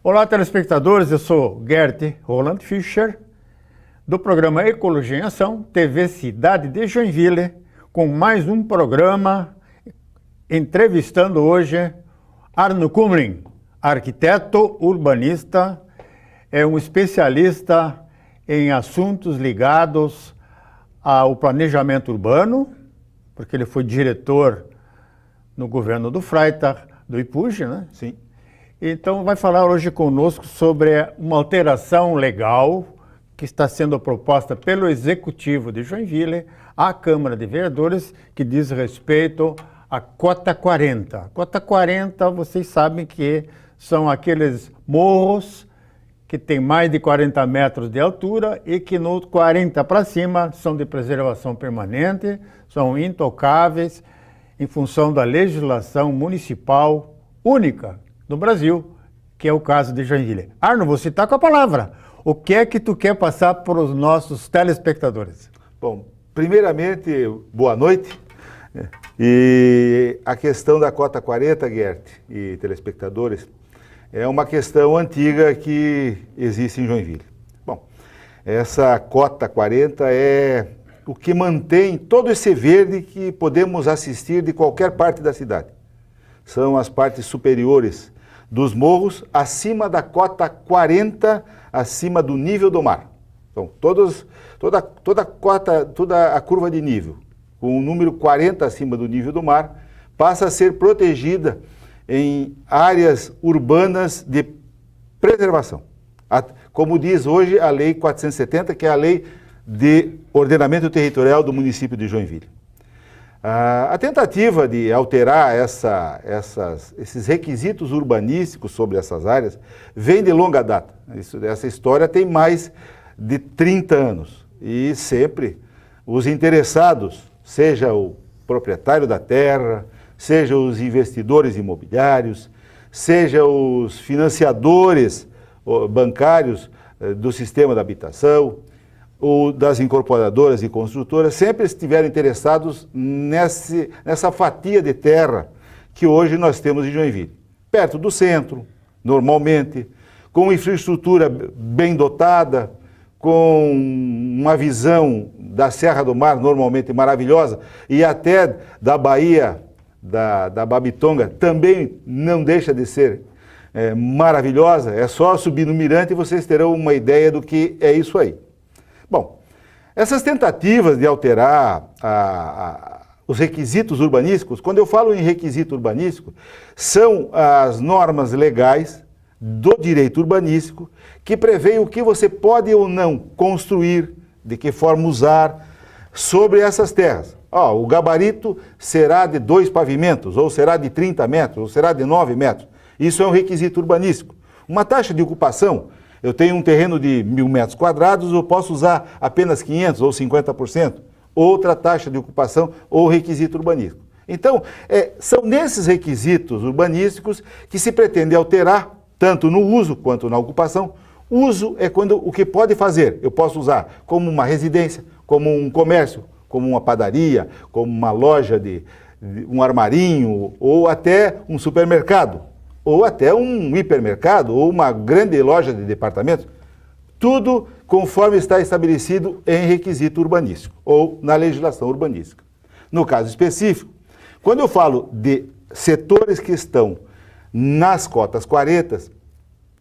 Olá, telespectadores, eu sou Gert Roland Fischer, do programa Ecologia em Ação, TV Cidade de Joinville, com mais um programa entrevistando hoje Arno Kumring, arquiteto urbanista, é um especialista em assuntos ligados ao planejamento urbano, porque ele foi diretor no governo do Freitag, do IPUJ, né? Sim. Então vai falar hoje conosco sobre uma alteração legal que está sendo proposta pelo Executivo de Joinville à Câmara de Vereadores, que diz respeito à Cota 40. A Cota 40, vocês sabem que são aqueles morros que têm mais de 40 metros de altura e que no 40 para cima são de preservação permanente, são intocáveis em função da legislação municipal única no Brasil, que é o caso de Joinville. Arno, você está com a palavra. O que é que tu quer passar para os nossos telespectadores? Bom, primeiramente, boa noite. E a questão da Cota 40, Gert e telespectadores, é uma questão antiga que existe em Joinville. Bom, essa Cota 40 é o que mantém todo esse verde que podemos assistir de qualquer parte da cidade. São as partes superiores dos morros acima da cota 40, acima do nível do mar. Então, toda a curva de nível, com o número 40 acima do nível do mar, passa a ser protegida em áreas urbanas de preservação. Como diz hoje a Lei 470, que é a Lei de Ordenamento Territorial do município de Joinville. A tentativa de alterar esses requisitos urbanísticos sobre essas áreas vem de longa data. Essa história tem mais de 30 anos. E sempre os interessados, seja o proprietário da terra, seja os investidores imobiliários, seja os financiadores bancários do sistema da habitação, ou das incorporadoras e construtoras, sempre estiveram interessados nessa fatia de terra que hoje nós temos em Joinville. Perto do centro, normalmente, com infraestrutura bem dotada, com uma visão da Serra do Mar normalmente maravilhosa, e até da Baía da Babitonga também não deixa de ser maravilhosa. É só subir no mirante e vocês terão uma ideia do que é isso aí. Bom, essas tentativas de alterar os requisitos urbanísticos, quando eu falo em requisito urbanístico, são as normas legais do direito urbanístico que prevêem o que você pode ou não construir, de que forma usar, sobre essas terras. O gabarito será de 2 pavimentos, ou será de 30 metros, ou será de 9 metros. Isso é um requisito urbanístico. Uma taxa de ocupação, eu tenho um terreno de 1.000 metros quadrados, eu posso usar apenas 500 ou 50%, outra taxa de ocupação ou requisito urbanístico. Então, são nesses requisitos urbanísticos que se pretende alterar, tanto no uso quanto na ocupação. Uso é quando o que pode fazer, eu posso usar como uma residência, como um comércio, como uma padaria, como uma loja um armarinho, ou até um supermercado, ou até um hipermercado, ou uma grande loja de departamentos, tudo conforme está estabelecido em requisito urbanístico, ou na legislação urbanística. No caso específico, quando eu falo de setores que estão nas cotas 40,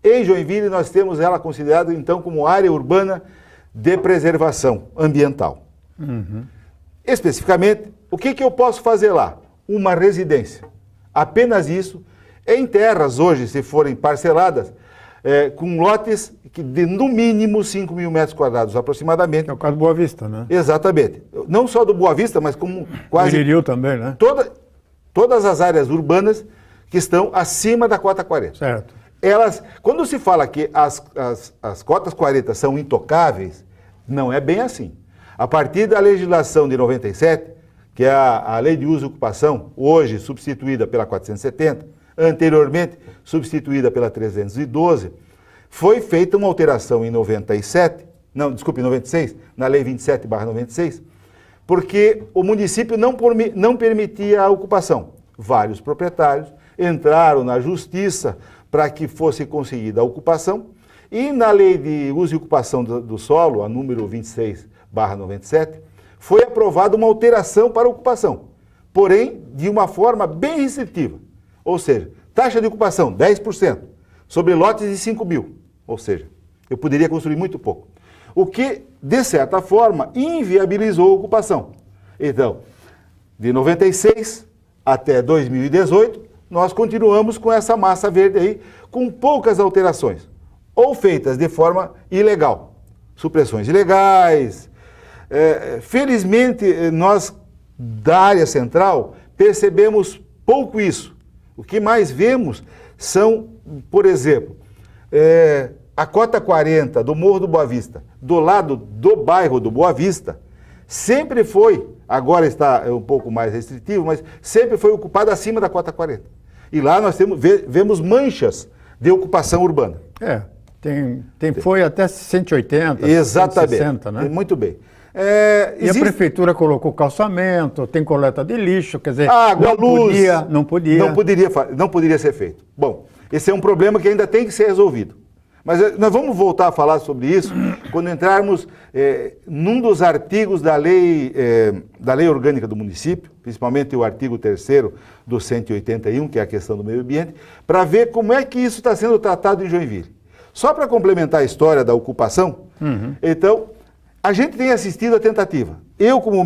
em Joinville nós temos ela considerada então como área urbana de preservação ambiental. Uhum. Especificamente, o que eu posso fazer lá? Uma residência. Apenas isso. Em terras hoje, se forem parceladas, com lotes de no mínimo 5.000 metros quadrados aproximadamente. É o caso do Boa Vista, né? Exatamente. Não só do Boa Vista, mas como quase... Iririu também, né? Todas as áreas urbanas que estão acima da cota 40. Certo. Quando se fala que as cotas 40 são intocáveis, não é bem assim. A partir da legislação de 97, que é a Lei de Uso e Ocupação, hoje substituída pela 470, anteriormente substituída pela 312, foi feita uma alteração em 96, na Lei 27/96, porque o município não permitia a ocupação. Vários proprietários entraram na justiça para que fosse conseguida a ocupação, e na lei de uso e ocupação do solo, a número 26/97, foi aprovada uma alteração para a ocupação, porém de uma forma bem restritiva, ou seja, taxa de ocupação 10% sobre lotes de 5 mil, ou seja, eu poderia construir muito pouco, o que, de certa forma, inviabilizou a ocupação. Então, de 96 até 2018, nós continuamos com essa massa verde aí, com poucas alterações, ou feitas de forma ilegal, supressões ilegais. Felizmente, nós da área central percebemos pouco isso. O que mais vemos são, por exemplo, a cota 40 do Morro do Boa Vista, do lado do bairro do Boa Vista, sempre foi, agora está um pouco mais restritivo, mas sempre foi ocupada acima da cota 40. E lá nós vemos manchas de ocupação urbana. Foi até 180, exatamente, 160, né? Muito bem. E a prefeitura colocou calçamento, tem coleta de lixo, quer dizer, água, luz, não poderia ser feito. Bom, esse é um problema que ainda tem que ser resolvido. Mas nós vamos voltar a falar sobre isso quando entrarmos num dos artigos da lei orgânica do município, principalmente o artigo 3º do 181, que é a questão do meio ambiente, para ver como é que isso está sendo tratado em Joinville. Só para complementar a história da ocupação, então, a gente tem assistido à tentativa. Eu, como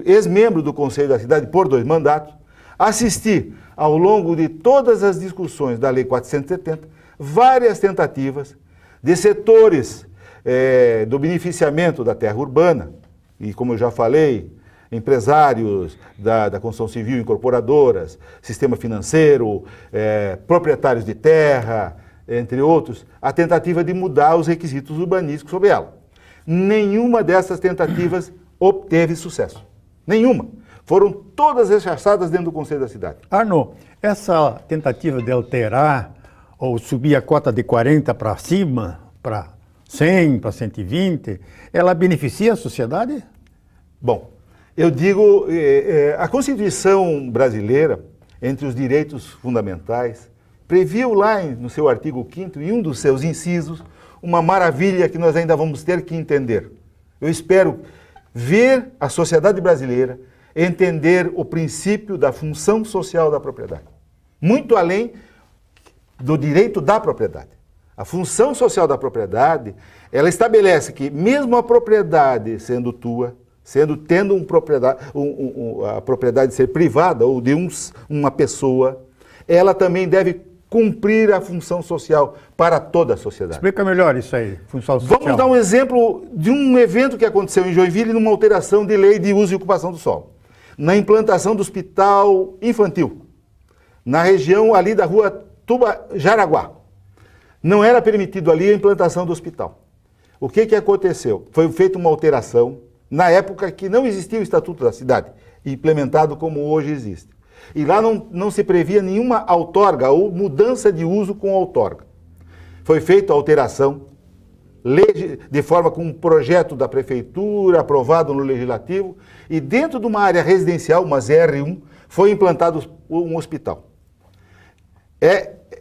ex-membro do Conselho da Cidade por 2 mandatos, assisti ao longo de todas as discussões da Lei 470, várias tentativas de setores do beneficiamento da terra urbana, e como eu já falei, empresários da construção civil, incorporadoras, sistema financeiro, proprietários de terra, entre outros, a tentativa de mudar os requisitos urbanísticos sobre ela. Nenhuma dessas tentativas obteve sucesso. Nenhuma. Foram todas rechaçadas dentro do Conselho da Cidade. Arno, essa tentativa de alterar ou subir a cota de 40 para cima, para 100, para 120, ela beneficia a sociedade? Bom, eu digo, a Constituição brasileira, entre os direitos fundamentais, previu lá no seu artigo 5º, em um dos seus incisos, uma maravilha que nós ainda vamos ter que entender. Eu espero ver a sociedade brasileira entender o princípio da função social da propriedade, muito além do direito da propriedade. A função social da propriedade, ela estabelece que mesmo a propriedade sendo tua, tendo a propriedade ser privada ou de uma pessoa, ela também deve cumprir a função social para toda a sociedade. Explica melhor isso aí, função social. Vamos dar um exemplo de um evento que aconteceu em Joinville numa alteração de lei de uso e ocupação do solo. Na implantação do hospital infantil, na região ali da rua Jaraguá. Não era permitido ali a implantação do hospital. O que aconteceu? Foi feita uma alteração, na época que não existia o Estatuto da Cidade, implementado como hoje existe. E lá não se previa nenhuma outorga ou mudança de uso com outorga. Foi feita a alteração, de forma com um projeto da prefeitura, aprovado no legislativo, e dentro de uma área residencial, uma ZR1, foi implantado um hospital.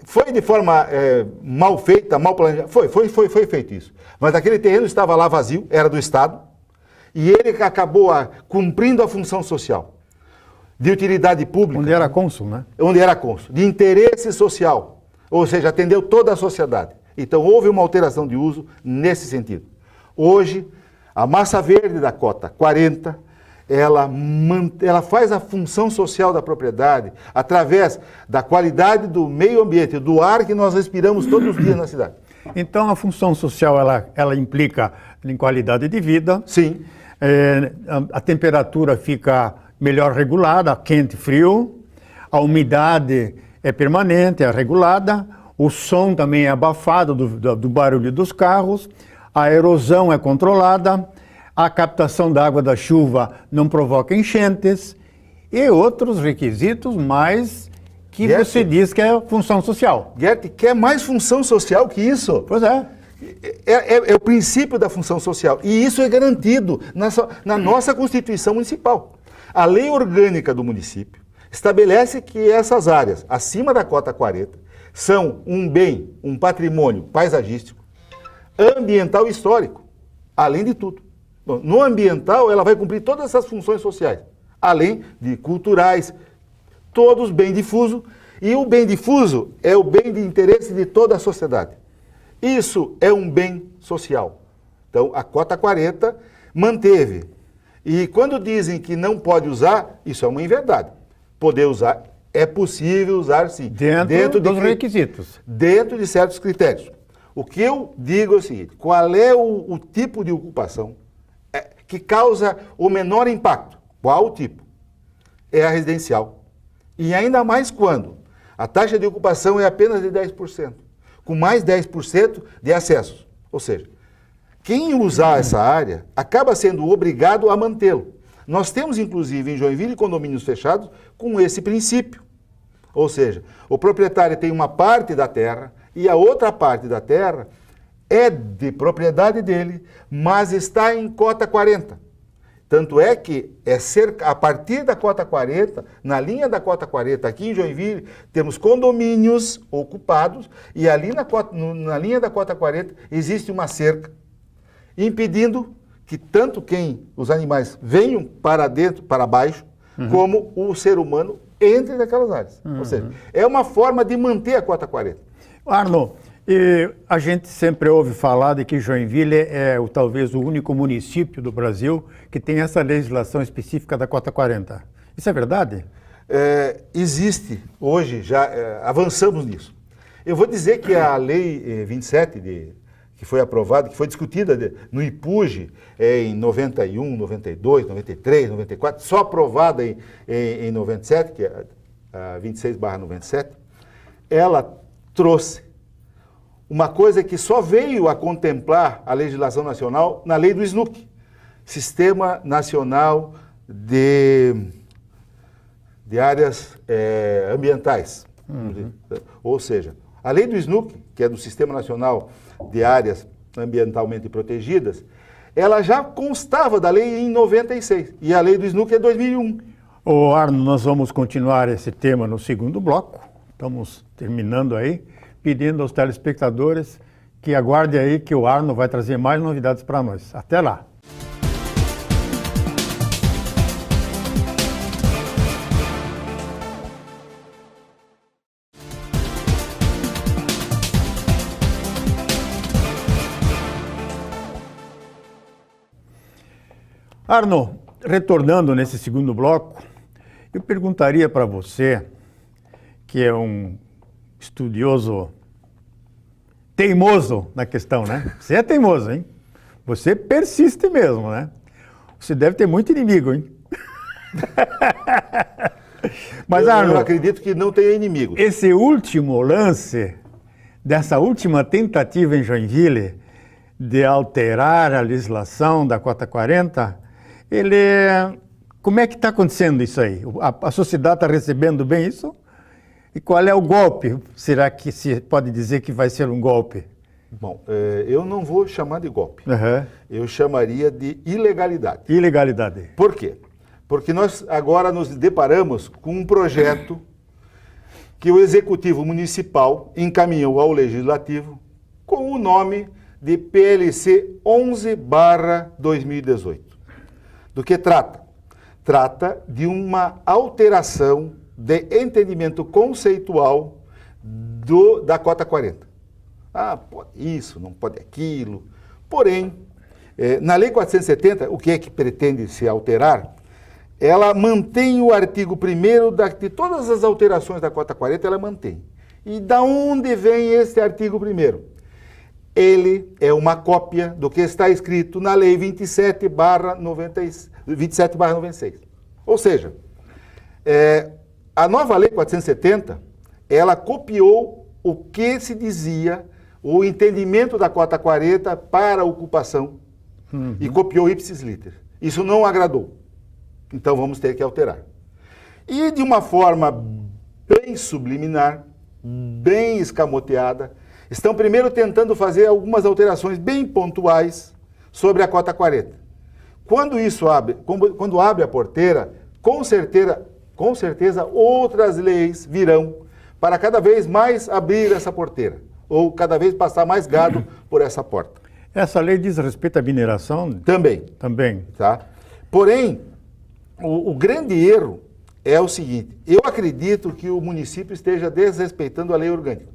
Foi de forma mal feita, mal planejada? Foi feito isso. Mas aquele terreno estava lá vazio, era do Estado, e ele acabou cumprindo a função social, de utilidade pública. Onde era cônsul, né? Onde era cônsul, de interesse social, ou seja, atendeu toda a sociedade. Então houve uma alteração de uso nesse sentido. Hoje, a massa verde da cota 40, ela faz a função social da propriedade através da qualidade do meio ambiente, do ar que nós respiramos todos os dias na cidade. Então a função social ela implica em qualidade de vida. Sim. A temperatura fica melhor regulada, quente e frio. A umidade é permanente, é regulada. O som também é abafado do barulho dos carros. A erosão é controlada. A captação da água da chuva não provoca enchentes. E outros requisitos mais que você diz que é função social. Gert, quer mais função social que isso? Pois é. É o princípio da função social. E isso é garantido na nossa Constituição Municipal. A lei orgânica do município estabelece que essas áreas, acima da cota 40, são um bem, um patrimônio paisagístico, ambiental e histórico, além de tudo. Bom, no ambiental, ela vai cumprir todas essas funções sociais, além de culturais, todos bem difuso, e o bem difuso é o bem de interesse de toda a sociedade. Isso é um bem social. Então, a cota 40 manteve. E quando dizem que não pode usar, isso é uma inverdade. Poder usar, é possível usar sim. Dentro dos requisitos. Dentro de certos critérios. O que eu digo é o seguinte, qual é o tipo de ocupação que causa o menor impacto? Qual o tipo? É a residencial. E ainda mais quando a taxa de ocupação é apenas de 10%, com mais 10% de acessos. Ou seja, quem usar essa área acaba sendo obrigado a mantê-lo. Nós temos, inclusive, em Joinville, condomínios fechados com esse princípio. Ou seja, o proprietário tem uma parte da terra e a outra parte da terra é de propriedade dele, mas está em cota 40. Tanto é que a partir da cota 40, na linha da cota 40, aqui em Joinville, temos condomínios ocupados e ali na linha da cota 40 existe uma cerca impedindo que tanto os animais venham para dentro, para baixo, como o ser humano entre naquelas áreas. Ou seja, é uma forma de manter a cota 40. Arno, a gente sempre ouve falar de que Joinville é talvez o único município do Brasil que tem essa legislação específica da cota 40. Isso é verdade? Existe, hoje já avançamos nisso. Eu vou dizer que a Lei 27, que foi aprovada, que foi discutida no IPUG em 91, 92, 93, 94, só aprovada em 97, que é a 26/97, ela trouxe uma coisa que só veio a contemplar a legislação nacional na lei do SNUC, Sistema Nacional de Áreas Ambientais. Ou seja, a lei do SNUC, que é do Sistema Nacional de Áreas Ambientalmente Protegidas, ela já constava da lei em 96, e a lei do SNUC é 2001. Ô Arno, nós vamos continuar esse tema no segundo bloco, estamos terminando aí, pedindo aos telespectadores que aguardem aí que o Arno vai trazer mais novidades para nós. Até lá! Arno, retornando nesse segundo bloco, eu perguntaria para você, que é um estudioso teimoso na questão, né? Você é teimoso, hein? Você persiste mesmo, né? Você deve ter muito inimigo, hein? Mas, Arno, eu acredito que não tenha inimigos. Esse último lance, dessa última tentativa em Joinville de alterar a legislação da cota 40, como é que está acontecendo isso aí? A sociedade está recebendo bem isso? E qual é o golpe? Será que se pode dizer que vai ser um golpe? Bom, eu não vou chamar de golpe. Uhum. Eu chamaria de ilegalidade. Ilegalidade. Por quê? Porque nós agora nos deparamos com um projeto que o Executivo Municipal encaminhou ao Legislativo com o nome de PLC 11/2018. Do que trata? Trata de uma alteração de entendimento conceitual da cota 40. Pode isso, não pode aquilo. Porém, na Lei 470, o que é que pretende se alterar? Ela mantém o artigo 1º de todas as alterações da cota 40, ela mantém. E da onde vem esse artigo 1º? Ele é uma cópia do que está escrito na Lei 27/96. Ou seja, a nova Lei 470, ela copiou o que se dizia, o entendimento da cota 40 para a ocupação, e copiou ipsis literis. Isso não agradou. Então vamos ter que alterar. E de uma forma bem subliminar, bem escamoteada, estão primeiro tentando fazer algumas alterações bem pontuais sobre a cota 40. Quando abre a porteira, com certeza outras leis virão para cada vez mais abrir essa porteira, ou cada vez passar mais gado por essa porta. Essa lei diz respeito à mineração? Também. Também. Tá? Porém, o grande erro é o seguinte: eu acredito que o município esteja desrespeitando a lei orgânica.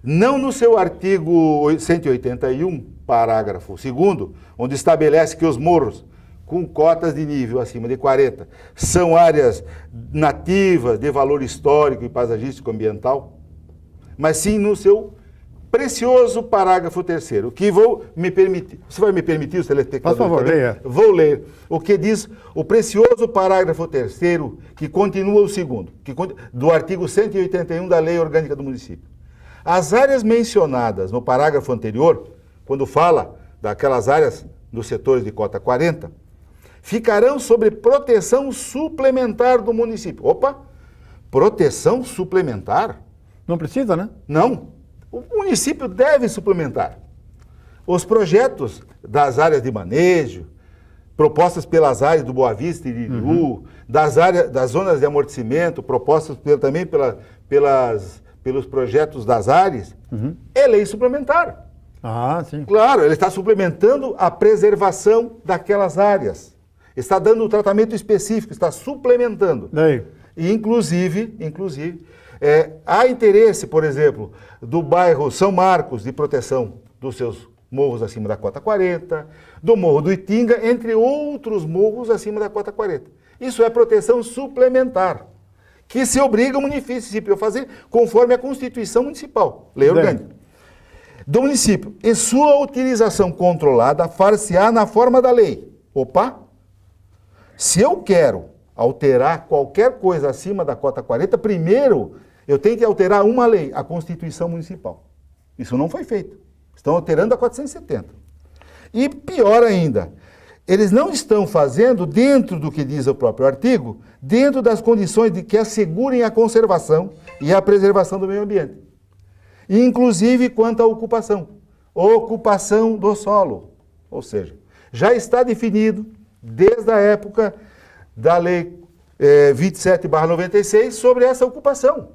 Não no seu artigo 181, parágrafo 2º, onde estabelece que os morros com cotas de nível acima de 40 são áreas nativas de valor histórico e paisagístico ambiental, mas sim no seu precioso parágrafo 3º, que vou me permitir. Você vai me permitir, os telespectadores? Por favor, leia. Vou ler o que diz o precioso parágrafo 3º, que continua o 2º, do artigo 181 da Lei Orgânica do Município. As áreas mencionadas no parágrafo anterior, quando fala daquelas áreas dos setores de cota 40, ficarão sob proteção suplementar do município. Opa! Proteção suplementar? Não precisa, né? Não. O município deve suplementar. Os projetos das áreas de manejo, propostas pelas áreas do Boa Vista e Iriú, das zonas de amortecimento, propostas também pelos projetos das áreas, é lei suplementar. Ah, sim. Claro, ele está suplementando a preservação daquelas áreas. Está dando um tratamento específico, está suplementando. Daí. E, inclusive, há interesse, por exemplo, do bairro São Marcos de proteção dos seus morros acima da cota 40, do Morro do Itinga, entre outros morros acima da cota 40. Isso é proteção suplementar, que se obriga o município a fazer conforme a Constituição Municipal, lei orgânica do município. Em sua utilização controlada, far-se-á na forma da lei. Opa! Se eu quero alterar qualquer coisa acima da cota 40, primeiro eu tenho que alterar uma lei, a Constituição Municipal. Isso não foi feito. Estão alterando a 470. E pior ainda, eles não estão fazendo, dentro do que diz o próprio artigo, dentro das condições de que assegurem a conservação e a preservação do meio ambiente. Inclusive quanto à ocupação do solo. Ou seja, já está definido, desde a época da Lei 27/96, sobre essa ocupação.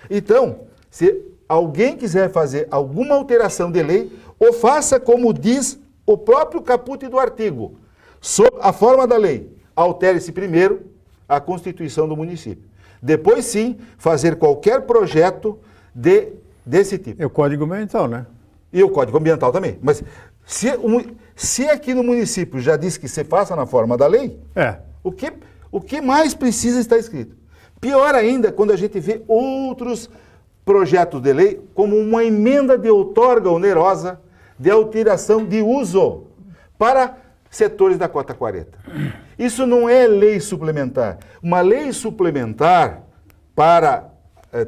Então, se alguém quiser fazer alguma alteração de lei, ou faça como diz o próprio caput do artigo, sob a forma da lei. Altere-se primeiro a Constituição do município. Depois, sim, fazer qualquer projeto desse tipo. É o Código Ambiental, né? E o Código Ambiental também. Mas se aqui no município já diz que se faça na forma da lei, o que mais precisa estar escrito? Pior ainda, quando a gente vê outros projetos de lei como uma emenda de outorga onerosa de alteração de uso para setores da cota 40. Isso não é lei suplementar. Uma lei suplementar para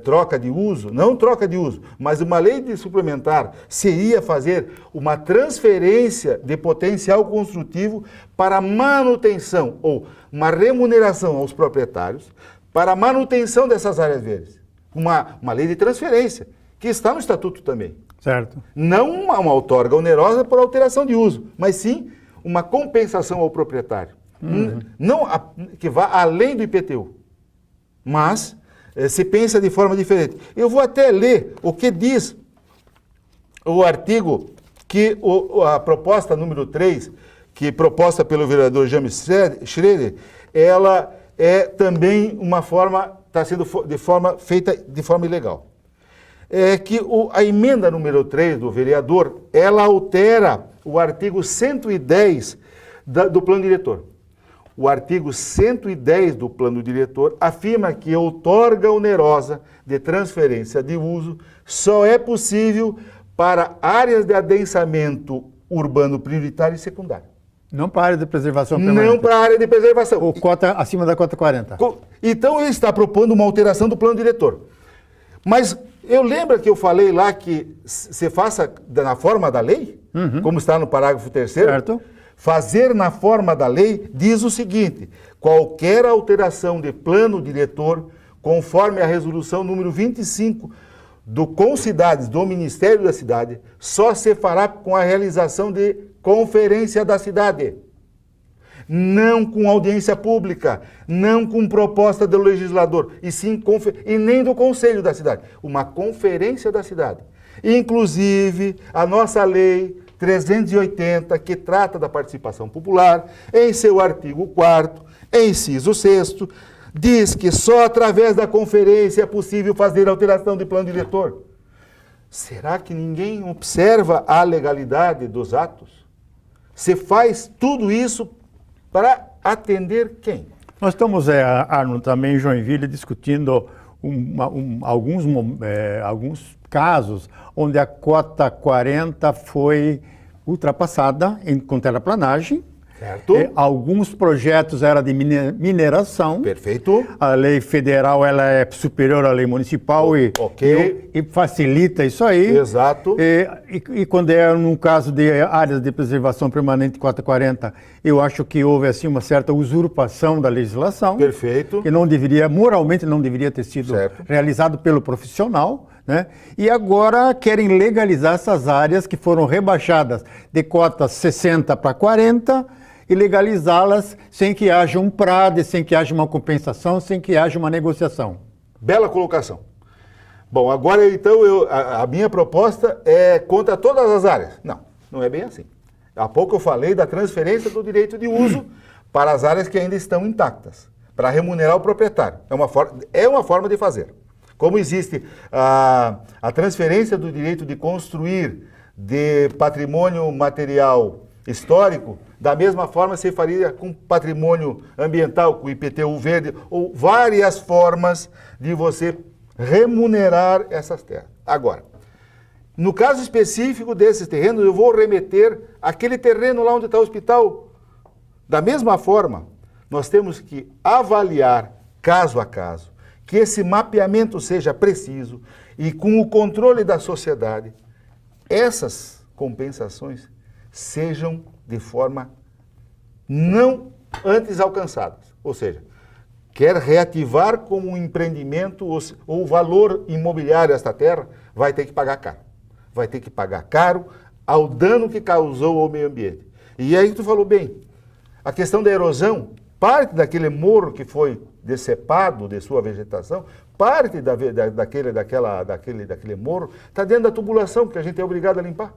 troca de uso, não troca de uso, mas uma lei de suplementar seria fazer uma transferência de potencial construtivo para manutenção ou uma remuneração aos proprietários para a manutenção dessas áreas verdes. Uma lei de transferência, que está no Estatuto também. Certo. Não uma outorga onerosa por alteração de uso, mas sim uma compensação ao proprietário. Não que vá além do IPTU, mas se pensa de forma diferente. Eu vou até ler o que diz o artigo que a proposta número 3, que proposta pelo vereador James Schroeder, ela é também uma forma, está sendo feita de forma ilegal. É que a emenda número 3 do vereador, ela altera o artigo 110 do plano diretor. O artigo 110 do plano diretor afirma que a outorga onerosa de transferência de uso só é possível para áreas de adensamento urbano prioritário e secundário. Não para a área de preservação permanente. Não para a área de preservação. Ou cota acima da cota 40. Então ele está propondo uma alteração do plano diretor. Mas eu lembro que eu falei lá que se faça na forma da lei, como está no parágrafo 3º. Certo. Fazer na forma da lei diz o seguinte: qualquer alteração de plano diretor, conforme a resolução número 25 do Concidades, do Ministério da Cidade, só se fará com a realização de conferência da cidade. não com audiência pública, não com proposta do legislador, e sim e nem do Conselho da cidade, uma conferência da cidade. Inclusive, a nossa lei 380, que trata da participação popular, em seu artigo 4º, inciso 6º, diz que só através da conferência é possível fazer alteração de plano diretor. Será que ninguém observa a legalidade dos atos? Se faz tudo isso para atender quem? Nós estamos, Arno, também em Joinville, discutindo alguns casos onde a cota 40 foi ultrapassada com terraplanagem. Certo. Alguns projetos eram de mineração. Perfeito. A lei federal ela é superior à lei municipal e facilita isso aí. Exato. E quando é no caso de áreas de preservação permanente 440, eu acho que houve assim uma certa usurpação da legislação. Perfeito. Que não deveria, moralmente não deveria ter sido realizado pelo profissional. Né? E agora querem legalizar essas áreas que foram rebaixadas de cotas 60 para 40 e legalizá-las sem que haja um PRAD, sem que haja uma compensação, sem que haja uma negociação. Bela colocação. Bom, agora então a minha proposta é contra todas as áreas. Não, não é bem assim. Há pouco eu falei da transferência do direito de uso para as áreas que ainda estão intactas, para remunerar o proprietário. É uma forma de fazer. Como existe a transferência do direito de construir de patrimônio material histórico, da mesma forma se faria com patrimônio ambiental, com IPTU verde, ou várias formas de você remunerar essas terras. Agora, no caso específico desses terrenos, eu vou remeter aquele terreno lá onde está o hospital. Da mesma forma, nós temos que avaliar caso a caso, que esse mapeamento seja preciso e com o controle da sociedade, essas compensações sejam de forma não antes alcançadas. Ou seja, quer reativar como um empreendimento ou o valor imobiliário desta terra, vai ter que pagar caro. Vai ter que pagar caro ao dano que causou ao meio ambiente. E aí tu falou bem, a questão da erosão, parte daquele morro que foi decepado de sua vegetação, parte daquele morro está dentro da tubulação, que a gente é obrigado a limpar.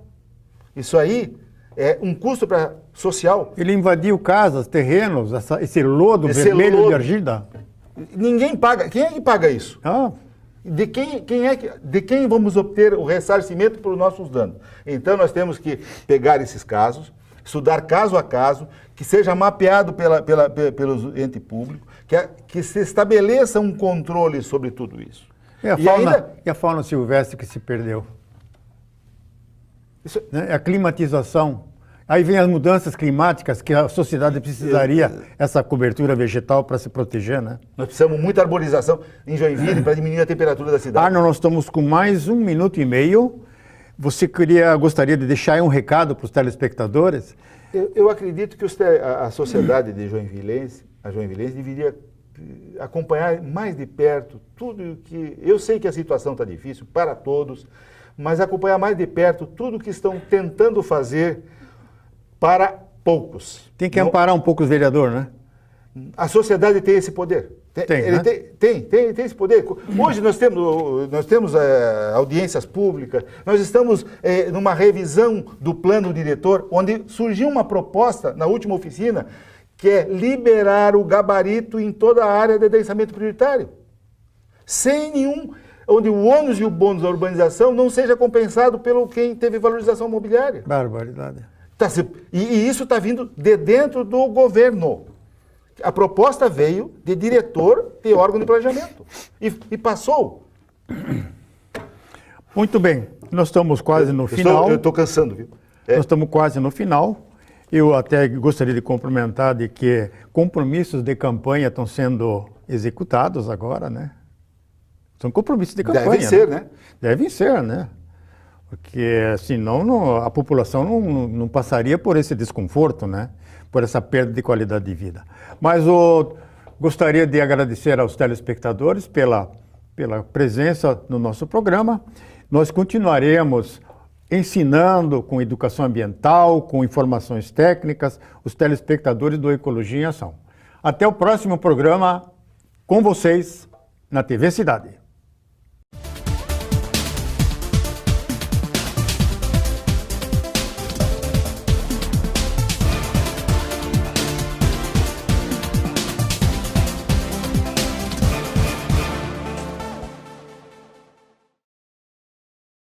Isso aí é um custo social. Ele invadiu casas, terrenos, esse lodo vermelho de argila. Ninguém paga. Quem é que paga isso? De quem vamos obter o ressarcimento pelos nossos danos? Então nós temos que pegar esses casos, estudar caso a caso, que seja mapeado pelos entes públicos, que se estabeleça um controle sobre tudo isso. E a fauna silvestre que se perdeu? Né? A climatização. Aí vem as mudanças climáticas que a sociedade precisaria essa cobertura vegetal para se proteger, né? Nós precisamos muita arborização em Joinville para diminuir a temperatura da cidade. Arno, nós estamos com mais 1 minuto e meio. Você gostaria de deixar aí um recado para os telespectadores? Eu acredito que a sociedade de Joinvilense, deveria acompanhar mais de perto tudo que... Eu sei que a situação está difícil para todos, mas acompanhar mais de perto tudo que estão tentando fazer para poucos. Tem que amparar um pouco os vereadores, né? A sociedade tem esse poder. Tem esse poder. Hoje nós temos audiências públicas, nós estamos numa revisão do plano diretor, onde surgiu uma proposta na última oficina, que é liberar o gabarito em toda a área de adensamento prioritário. Sem nenhum... onde o ônus e o bônus da urbanização não seja compensado pelo quem teve valorização imobiliária. Barbaridade. E isso está vindo de dentro do governo. A proposta veio de diretor de órgão de planejamento e passou. Muito bem, nós estamos quase no final. Eu estou cansando, viu? Nós estamos quase no final. Eu até gostaria de cumprimentar de que compromissos de campanha estão sendo executados agora, né? São compromissos de campanha. Devem ser, né? Devem ser, né? Porque senão a população não passaria por esse desconforto, né? Por essa perda de qualidade de vida. Mas eu gostaria de agradecer aos telespectadores pela presença no nosso programa. Nós continuaremos ensinando com educação ambiental, com informações técnicas, os telespectadores do Ecologia em Ação. Até o próximo programa com vocês na TV Cidade.